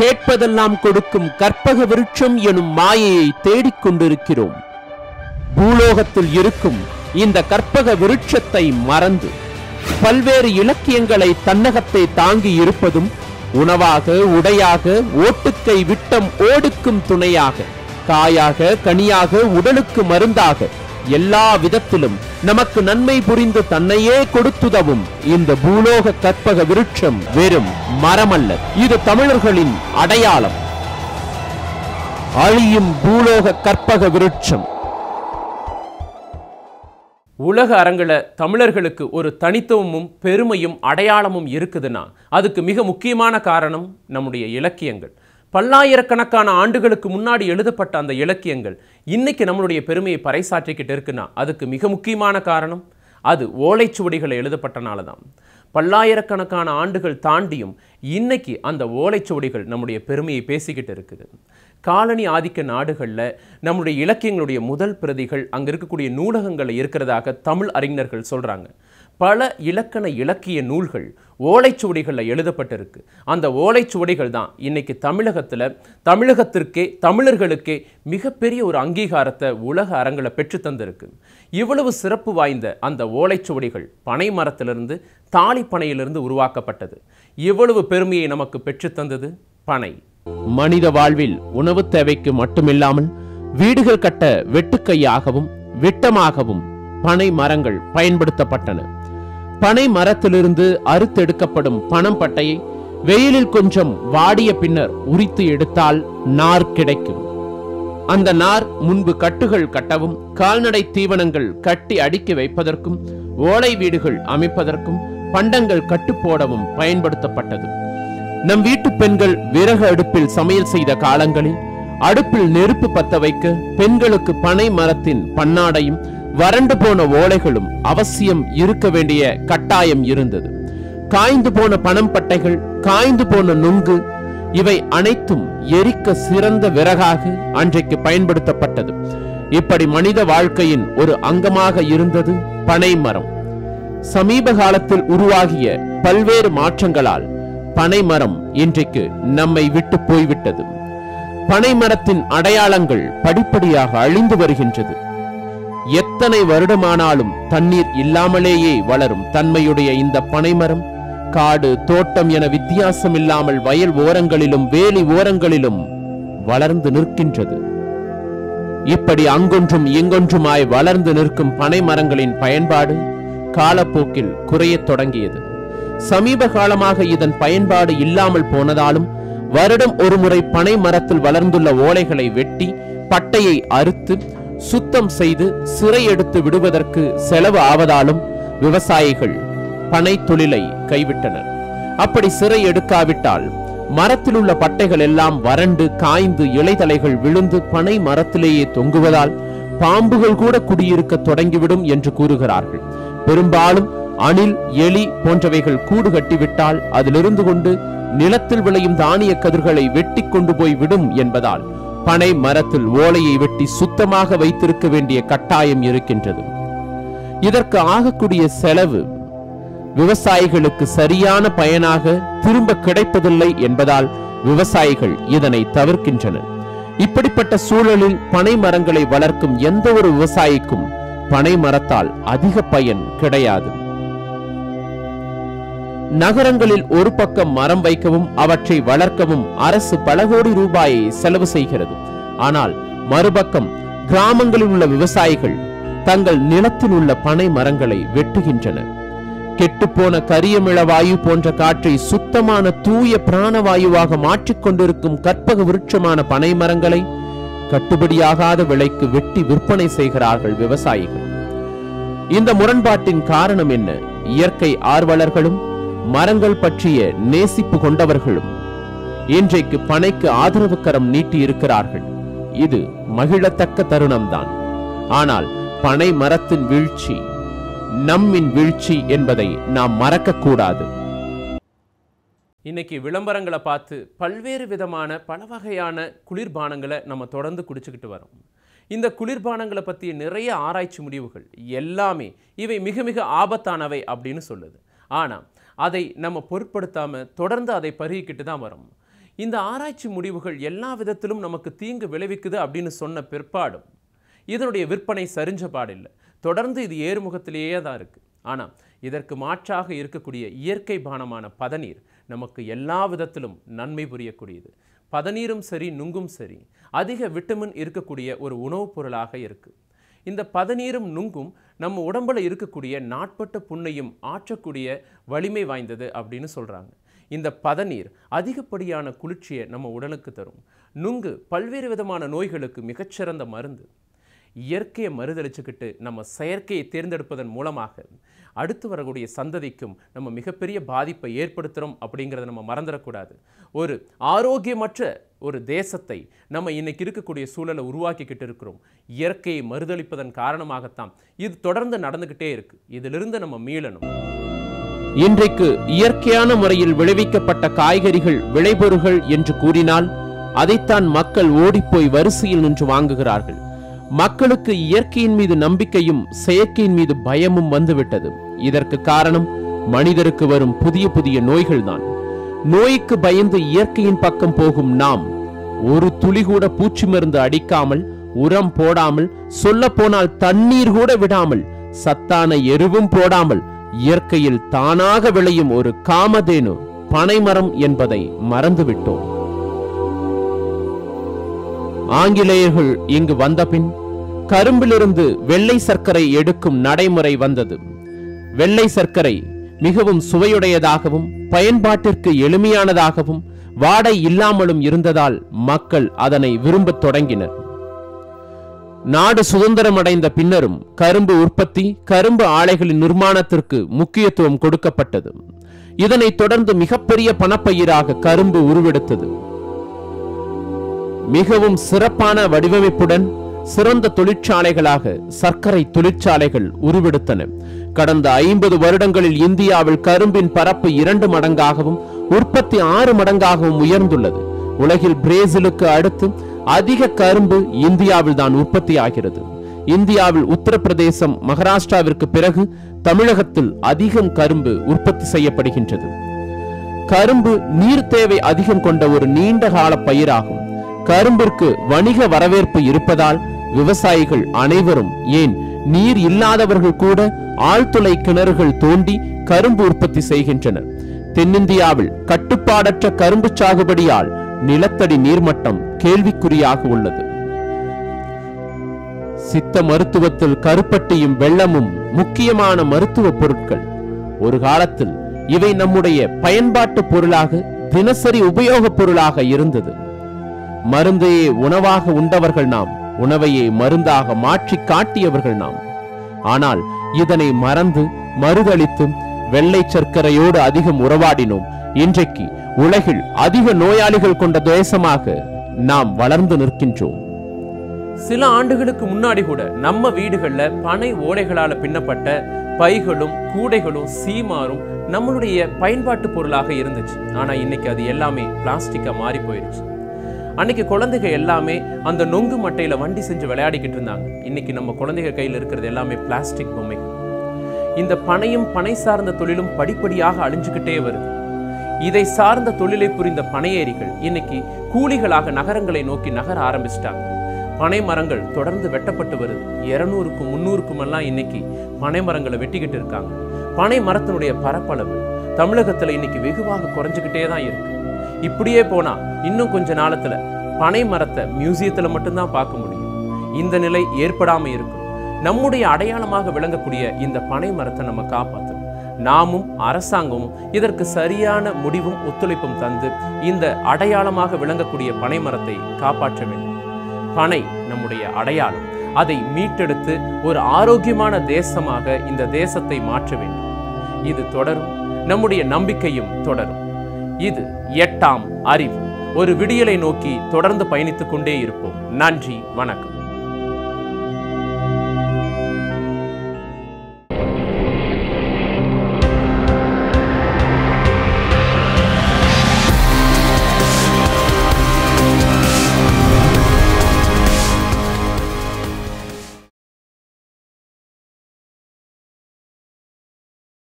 கேட்பதெல்லாம் கொடுக்கும் கற்பக விருட்சம் எனும் மாயையை தேடிக்கொண்டிருக்கிறோம். பூலோகத்தில் இருக்கும் இந்த கற்பக விருட்சத்தை மறந்து பல்வேறு இலக்கியங்களை தன்னகத்தை தாங்கி இருப்பதும் உணவாக, உடையாக, ஓட்டுக்கை விட்டம் ஓடுக்கும் துணையாக, காயாக, கனியாக, உடலுக்கு மருந்தாக, எல்லா விதத்திலும் நமக்கு நன்மை புரிந்து தன்னையே கொடுத்துதவும் இந்த பூலோக கற்பக விருட்சம் வெறும் மரமல்ல, இது தமிழர்களின் அடையாளம். அழியும் பூலோக கற்பக விருட்சம். உலக அரங்கில் தமிழர்களுக்கு ஒரு தனித்துவமும் பெருமையும் அடையாளமும் இருக்குதுன்னா அதுக்கு மிக முக்கியமான காரணம் நம்முடைய இலக்கியங்கள். பல்லாயிரக்கணக்கான ஆண்டுகளுக்கு முன்னாடி எழுதப்பட்ட அந்த இலக்கியங்கள் இன்னைக்கு நம்மளுடைய பெருமையை பறைசாற்றிக்கிட்டு இருக்குன்னா அதுக்கு மிக முக்கியமான காரணம் அது ஓலைச்சுவடிகளை எழுதப்பட்டனால தான். பல்லாயிரக்கணக்கான ஆண்டுகள் தாண்டியும் இன்னைக்கு அந்த ஓலைச்சுவடிகள் நம்முடைய பெருமையை பேசிக்கிட்டு இருக்குது. காலனி ஆதிக்க நாடுகளில் நம்முடைய இலக்கியங்களுடைய முதல் பிரதிகள் அங்கே இருக்கக்கூடிய நூலகங்களில் இருக்கிறதாக தமிழ் அறிஞர்கள் சொல்கிறாங்க. பல இலக்கிய நூல்கள் ஓலைச்சுவடிகளில் எழுதப்பட்டிருக்கு. அந்த ஓலைச்சுவடிகள் தான் இன்னைக்கு தமிழகத்திற்கே தமிழர்களுக்கே மிகப்பெரிய ஒரு அங்கீகாரத்தை உலக அரங்கில் பெற்று தந்திருக்கு. இவ்வளவு சிறப்பு வாய்ந்த அந்த ஓலைச்சுவடிகள் பனை மரத்திலிருந்து தாலி பனையிலிருந்து உருவாக்கப்பட்டது. இவ்வளவு பெருமையை நமக்கு பெற்று தந்தது பனை. மனித வாழ்வில் உணவு தேவைக்கு மட்டுமில்லாமல் வீடுகள் கட்ட வெட்டுக்கையாகவும் விட்டமாகவும் பனை மரங்கள் பயன்படுத்தப்பட்டன. பனை மரத்திலிருந்து அறுத்தெடுக்கப்படும் பனம் பட்டையை வெயிலில் கொஞ்சம் வாடிய பின்னர் உரித்து எடுத்தால் நார் கிடைக்கும். அந்த நார் முன்பு கட்டுகள் கட்டவும், கால்நடை தீவனங்கள் கட்டி அடுக்கி வைப்பதற்கும், ஓலை வீடுகள் அமைப்பதற்கும், பண்டங்கள் கட்டு போடவும் பயன்படுத்தப்பட்டது. நம் வீட்டு பெண்கள் விறகு அடுப்பில் சமையல் செய்த காலங்களில் அடுப்பில் நெருப்பு பத்த வைக்க பெண்களுக்கு பனை மரத்தின் பன்னாடையும் வறண்டு போன ஓலைகளும் அவசியம் இருக்க வேண்டிய கட்டாயம் இருந்தது. காய்ந்து போன பனம் பட்டைகள், காய்ந்து போன நுங்கு, இவை அனைத்தும் எரிக்க சிறந்த விறகாக அன்றைக்கு பயன்படுத்தப்பட்டது. இப்படி மனித வாழ்க்கையின் ஒரு அங்கமாக இருந்தது பனை மரம். சமீப காலத்தில் உருவாகிய பல்வேறு மாற்றங்களால் பனை மரம் இன்றைக்கு நம்மை விட்டு போய்விட்டது. பனை மரத்தின் அடையாளங்கள் படிப்படியாக அழிந்து வருகின்றது. எத்தனை வருடமானாலும் தண்ணீர் இல்லாமலேயே வளரும் தன்மையுடைய இந்த பனைமரம் காடு, தோட்டம் என வித்தியாசம் இல்லாமல் வயல் ஓரங்களிலும் வேலி ஓரங்களிலும் வளர்ந்து நிற்கின்றது. இப்படி அங்கொன்றும் இங்கொன்றுமாய் வளர்ந்து நிற்கும் பனை மரங்களின் பயன்பாடு காலப்போக்கில் குறையத் தொடங்கியது. சமீப காலமாக இதன் பயன்பாடு இல்லாமல் போனதாலும் வருடம் ஒரு முறை பனை மரத்தில் வளர்ந்துள்ள ஓலைகளை வெட்டி பட்டையை அறுத்து சுத்தம் செய்து சிறை எடுத்து விடுவதற்கு செலவு ஆவதாலும் விவசாயிகள் பனை தொழிலை கைவிட்டனர். அப்படி சிறை எடுக்காவிட்டால் மரத்தில் உள்ள பட்டைகள் எல்லாம் வறண்டு காய்ந்து இலைதலைகள் விழுந்து பனை மரத்திலேயே தொங்குவதால் பாம்புகள் கூட குடியிருக்க தொடங்கிவிடும் என்று கூறுகிறார்கள். பெரும்பாலும் அணில், எலி போன்றவைகள் கூடு கட்டிவிட்டால் அதிலிருந்து கொண்டு நிலத்தில் விளையும் தானிய கதிர்களை வெட்டி கொண்டு போய் விடும் என்பதால் பனை மரத்தில் ஓலையை வெட்டி சுத்தமாக வைத்திருக்க வேண்டிய கட்டாயம் இருக்கின்றது. இதற்கு ஆகக்கூடிய செலவு விவசாயிகளுக்கு சரியான பயனாக திரும்ப கிடைப்பதில்லை என்பதால் விவசாயிகள் இதனை தவிர்க்கின்றனர். இப்படிப்பட்ட சூழலில் பனை மரங்களை வளர்க்கும் எந்த ஒரு விவசாயிக்கும் பனை மரத்தால் அதிக பயன் கிடையாது. நகரங்களில் ஒரு பக்கம் மரம் வைக்கவும் அவற்றை வளர்க்கவும் அரசு பல கோடி ரூபாயை செலவு செய்கிறது. ஆனால் மறுபக்கம் கிராமங்களில் உள்ள விவசாயிகள் தங்கள் நிலத்தில் உள்ள பனை மரங்களை வெட்டுகின்றனர். கெட்டுப்போன கரியமிள வாயு போன்ற காற்றை சுத்தமான தூய பிராணவாயுவாக மாற்றிக்கொண்டிருக்கும் கற்பக விருட்சமான பனை மரங்களை கட்டுப்படியாகாத விலைக்கு வெட்டி விற்பனை செய்கிறார்கள் விவசாயிகள். இந்த முரண்பாட்டின் காரணம் என்ன? இயற்கை ஆர்வலர்களும் மரங்கள் பற்றிய நேசிப்பு கொண்டவர்களும் இன்றைக்கு பனைக்கு ஆதரவு கரம் நீட்டி இருக்கிறார்கள். இது மகிழத்தக்க தருணம்தான். ஆனால் பனை மரத்தின் வீழ்ச்சி நம்மின் வீழ்ச்சி என்பதை நாம் மறக்க கூடாது. இன்னைக்கு விளம்பரங்களை பார்த்து பல்வேறு விதமான பல வகையான குளிர்பானங்களை நம்ம தொடர்ந்து குடிச்சுக்கிட்டு வரோம். இந்த குளிர்பானங்களை பற்றிய நிறைய ஆராய்ச்சி முடிவுகள் எல்லாமே இவை மிக மிக ஆபத்தானவை அப்படின்னு சொல்லுது. ஆனால் அதை நம்ம பொருட்படுத்தாமல் தொடர்ந்து அதை பருகிக்கிட்டு தான் வரோம். இந்த ஆராய்ச்சி முடிவுகள் எல்லா விதத்திலும் நமக்கு தீங்கு விளைவிக்குது அப்படின்னு சொன்ன பிற்பாடும் இதனுடைய விற்பனை சரிஞ்ச பாடில்லை. தொடர்ந்து இது ஏறுமுகத்திலேயே தான் இருக்குது. ஆனால் இதற்கு மாற்றாக இருக்கக்கூடிய இயற்கை பானமான பதநீர் நமக்கு எல்லா விதத்திலும் நன்மை புரியக்கூடியது. பதநீரும் சரி, நுங்கும் சரி, அதிக விட்டமின் இருக்கக்கூடிய ஒரு உணவுப் பொருளாக இருக்குது. இந்த பதநீரும் நுங்கும் நம்ம உடம்பில் இருக்கக்கூடிய நாட்பட்ட புண்ணையும் ஆற்றக்கூடிய வலிமை வாய்ந்தது அப்படின்னு சொல்கிறாங்க. இந்த பதநீர் அதிகப்படியான குளிர்ச்சியை நம்ம உடலுக்கு தரும். நுங்கு பல்வேறு விதமான நோய்களுக்கு மிகச்சிறந்த மருந்து. இயற்கையை மறுதளிச்சுக்கிட்டு நம்ம செயற்கையை தேர்ந்தெடுப்பதன் மூலமாக அடுத்து வரக்கூடிய சந்ததிக்கும் நம்ம மிகப்பெரிய பாதிப்பை ஏற்படுத்துகிறோம் அப்படிங்கிறத நம்ம மறந்துடக்கூடாது. ஒரு ஆரோக்கியமற்ற ஒரு தேசத்தை நம்ம இன்னைக்கு இருக்கக்கூடிய சூழலை உருவாக்கிக்கிட்டு இருக்கிறோம். இயற்கையை மறுதளிப்பதன் காரணமாகத்தான் இது தொடர்ந்து நடந்துக்கிட்டே இருக்கு. இதிலிருந்து நம்ம மீளணும். இன்றைக்கு இயற்கையான முறையில் விளைவிக்கப்பட்ட காய்கறிகள், விளைபொருள்கள் என்று கூறினால் அதைத்தான் மக்கள் ஓடிப்போய் வரிசையில் நின்று வாங்குகிறார்கள். மக்களுக்கு இயற்கையின் மீது நம்பிக்கையும் செயற்கையின் மீது பயமும் வந்துவிட்டது. இதற்கு காரணம் மனிதருக்கு வரும் புதிய புதிய நோய்கள் தான். நோய்க்கு பயந்து இயற்கையின் பக்கம் போகும் நாம் ஒரு துளி கூட பூச்சி மருந்து அடிக்காமல், உரம் போடாமல், சொல்ல போனால் தண்ணீர் கூட விடாமல், சத்தான எருவும் போடாமல் இயற்கையில் தானாக விளையும் ஒரு காமதேனு பனைமரம் என்பதை மறந்துவிட்டோம். ஆங்கிலேயர்கள் இங்கு வந்தபின் கரும்பிலிருந்து வெள்ளை சர்க்கரை எடுக்கும் நடைமுறை வந்தது. வெள்ளை சர்க்கரை மிகவும் சுவையுடையதாகவும் பயன்பாட்டிற்கு எளிமையானதாகவும் வாடை இல்லாமலும் இருந்ததால் மக்கள் அதனை விரும்பத் தொடங்கினர். நாடு சுதந்திரம் அடைந்த பின்னரும் கரும்பு உற்பத்தி, கரும்பு ஆலைகளின் நிர்மாணத்திற்கு முக்கியத்துவம் கொடுக்கப்பட்டது. இதனைத் தொடர்ந்து மிகப்பெரிய பணப்பயிராக கரும்பு உருவெடுத்தது. மிகவும் சிறப்பான வடிவமைப்புடன் சிறந்த தொழிற்சாலைகளாக சர்க்கரை தொழிற்சாலைகள் உருவெடுத்தன. கடந்த 50 வருடங்களில் இந்தியாவில் கரும்பின் பரப்பு 2 மடங்காகவும் உற்பத்தி 6 மடங்காகவும் உயர்ந்துள்ளது. உலகில் பிரேசிலுக்கு அடுத்து அதிக கரும்பு இந்தியாவில் தான் உற்பத்தி ஆகிறது. இந்தியாவில் உத்தரப்பிரதேசம், மகாராஷ்டிராவிற்கு பிறகு தமிழகத்தில் அதிகம் கரும்பு உற்பத்தி செய்யப்படுகின்றது. கரும்பு நீர் தேவை அதிகம் கொண்ட ஒரு நீண்ட கால பயிராகும். கரும்பிற்கு வணிக வரவேற்பு இருப்பதால் விவசாயிகள் அனைவரும், ஏன் நீர் இல்லாதவர்கள் கூட ஆழ்துளை கிணறுகள் தோண்டி கரும்பு உற்பத்தி செய்கின்றனர். தென்னிந்தியாவில் கட்டுப்பாடற்ற கரும்பு சாகுபடியால் நிலத்தடி நீர்மட்டம் கேள்விக்குறியாக உள்ளது. சித்த மருத்துவத்தில் கருப்பட்டியும் வெல்லமும் முக்கியமான மருத்துவ பொருட்கள். ஒரு காலத்தில் இவை நம்முடைய பயன்பாட்டு பொருளாக, தினசரி உபயோகப் பொருளாக இருந்தது. மருந்தையே உணவாக உண்டவர்கள் நாம், உணவையே மருந்தாக மாற்றி காட்டியவர்கள் நாம். ஆனால் இதனை மறந்து மறுதளித்து வெள்ளை சர்க்கரையோடு அதிகம் உறவாடினோம். இன்றைக்கு உலகில் அதிக நோயாளிகள் கொண்ட தேசமாக நாம் வளர்ந்து நிற்கின்றோம். சில ஆண்டுகளுக்கு முன்னாடி கூட நம்ம வீடுகள்ல பனை ஓலைகளால பின்னப்பட்ட பைகளும் கூடைகளும் சீமாரும் நம்மளுடைய பயன்பாட்டு பொருளாக இருந்துச்சு. ஆனா இன்னைக்கு அது எல்லாமே பிளாஸ்டிக்கா மாறி போயிருச்சு. அன்னைக்கு குழந்தைங்க எல்லாமே அந்த நொங்கு மட்டையில வண்டி செஞ்சு விளையாடிக்கிட்டு இருந்தாங்க. இன்னைக்கு நம்ம குழந்தைங்க கையில் இருக்கிறது எல்லாமே பிளாஸ்டிக் பொம்மைகள். இந்த பனையும் பனை சார்ந்த தொழிலும் படிப்படியாக அழிஞ்சுக்கிட்டே வருது. இதை சார்ந்த தொழிலை புரிந்த பனையேரிகள் இன்னைக்கு கூலிகளாக நகரங்களை நோக்கி நகர ஆரம்பிச்சிட்டாங்க. பனை மரங்கள் தொடர்ந்து வெட்டப்பட்டு வருது. 200க்கும் 300க்கும் எல்லாம் இன்னைக்கு பனை மரங்களை வெட்டிக்கிட்டு இருக்காங்க. பனை மரத்தினுடைய பரப்பளவு தமிழகத்துல இன்னைக்கு வெகுவாக குறைஞ்சுக்கிட்டே தான் இருக்கு. இப்படியே போனா இன்னும் கொஞ்ச நாளத்துல பனை மரத்தை மியூசியத்துல மட்டும்தான் பார்க்க முடியும். இந்த நிலை ஏற்படாம இருக்கும். நம்முடைய அடையாளமாக விளங்கக்கூடிய இந்த பனை மரத்தை நம்ம காப்பாற்றணும். நாமும் அரசாங்கமும் இதற்கு சரியான முடிவும் ஒத்துழைப்பும் தந்து இந்த அடையாளமாக விளங்கக்கூடிய பனை மரத்தை காப்பாற்ற வேண்டும். பனை நம்முடைய அடையாளம். அதை மீட்டெடுத்து ஒரு ஆரோக்கியமான தேசமாக இந்த தேசத்தை மாற்ற வேண்டும். இது தொடரும். நம்முடைய நம்பிக்கையும் தொடரும். இது 8ஆம் அறிவு. ஒரு விடியலை நோக்கி தொடர்ந்து பயணித்துக் கொண்டே இருப்போம். நன்றி, வணக்கம்.